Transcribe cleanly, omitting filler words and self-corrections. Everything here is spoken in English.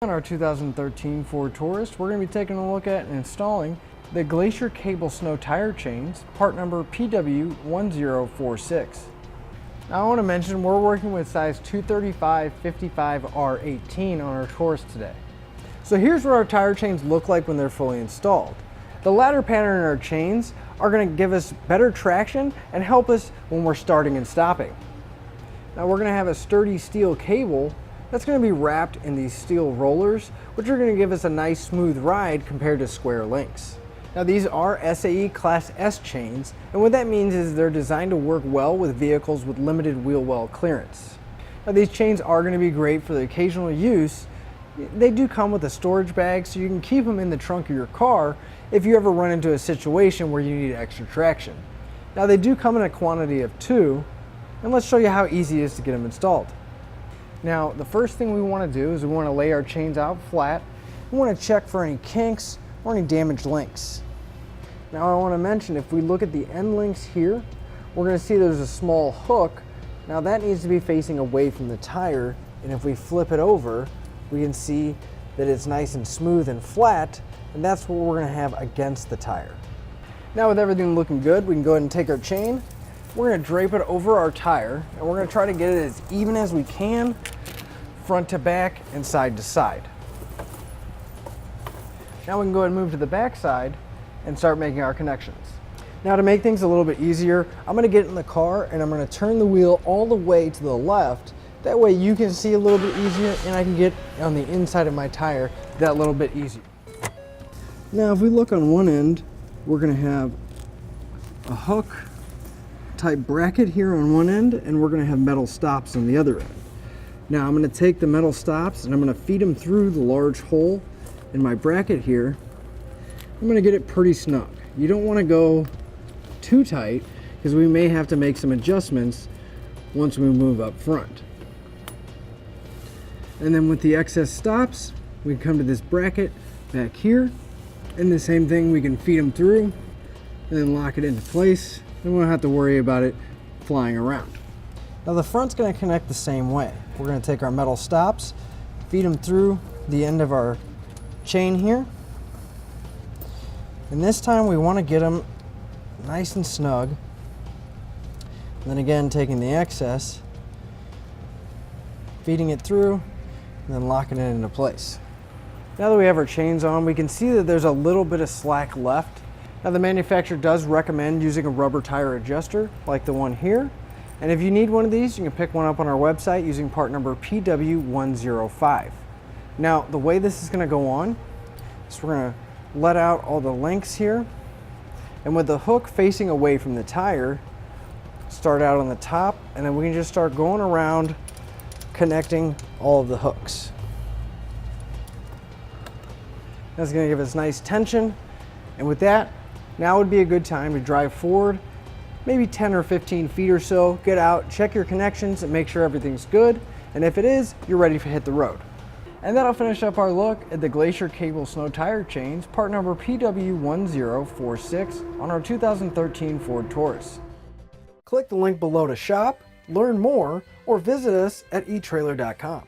On our 2013 Ford Taurus, we're going to be taking a look at and installing the Glacier Cable Snow Tire Chains, part number PW1046. Now I want to mention we're working with size 235/55R18 on our Taurus today. So here's what our tire chains look like when they're fully installed. The ladder pattern in our chains are going to give us better traction and help us when we're starting and stopping. Now we're going to have a sturdy steel cable that's going to be wrapped in these steel rollers, which are going to give us a nice smooth ride compared to square links. Now these are SAE Class S chains, and what that means is they're designed to work well with vehicles with limited wheel well clearance. Now these chains are going to be great for the occasional use. They do come with a storage bag, so you can keep them in the trunk of your car if you ever run into a situation where you need extra traction. Now they do come in a quantity of 2, and let's show you how easy it is to get them installed. Now, the first thing we want to do is we want to lay our chains out flat. We want to check for any kinks or any damaged links. Now, I want to mention, if we look at the end links here, we're going to see there's a small hook. Now, that needs to be facing away from the tire, and if we flip it over, we can see that it's nice and smooth and flat, and that's what we're going to have against the tire. Now, with everything looking good, we can go ahead and take our chain. We're going to drape it over our tire, and we're going to try to get it as even as we can, front to back and side to side. Now we can go ahead and move to the back side and start making our connections. Now, to make things a little bit easier, I'm going to get in the car and I'm going to turn the wheel all the way to the left. That way you can see a little bit easier, and I can get on the inside of my tire that little bit easier. Now, if we look on one end, we're going to have a hook type bracket here on one end, and we're going to have metal stops on the other end. Now I'm going to take the metal stops and I'm going to feed them through the large hole in my bracket here. I'm going to get it pretty snug. You don't want to go too tight because we may have to make some adjustments once we move up front. And then with the excess stops, we come to this bracket back here, and the same thing, we can feed them through and then lock it into place. We won't have to worry about it flying around. Now the front's going to connect the same way. We're going to take our metal stops, feed them through the end of our chain here. And this time we want to get them nice and snug. And then again, taking the excess, feeding it through, and then locking it into place. Now that we have our chains on, we can see that there's a little bit of slack left. Now the manufacturer does recommend using a rubber tire adjuster like the one here. And if you need one of these, you can pick one up on our website using part number PW105. Now the way this is going to go on is we're going to let out all the links here. And with the hook facing away from the tire, start out on the top, and then we can just start going around connecting all of the hooks. That's going to give us nice tension. And with that, now would be a good time to drive forward, maybe 10 or 15 feet or so, get out, check your connections and make sure everything's good. And if it is, you're ready to hit the road. And that'll finish up our look at the Glacier Cable Snow Tire Chains, part number PW1046 on our 2013 Ford Taurus. Click the link below to shop, learn more, or visit us at etrailer.com.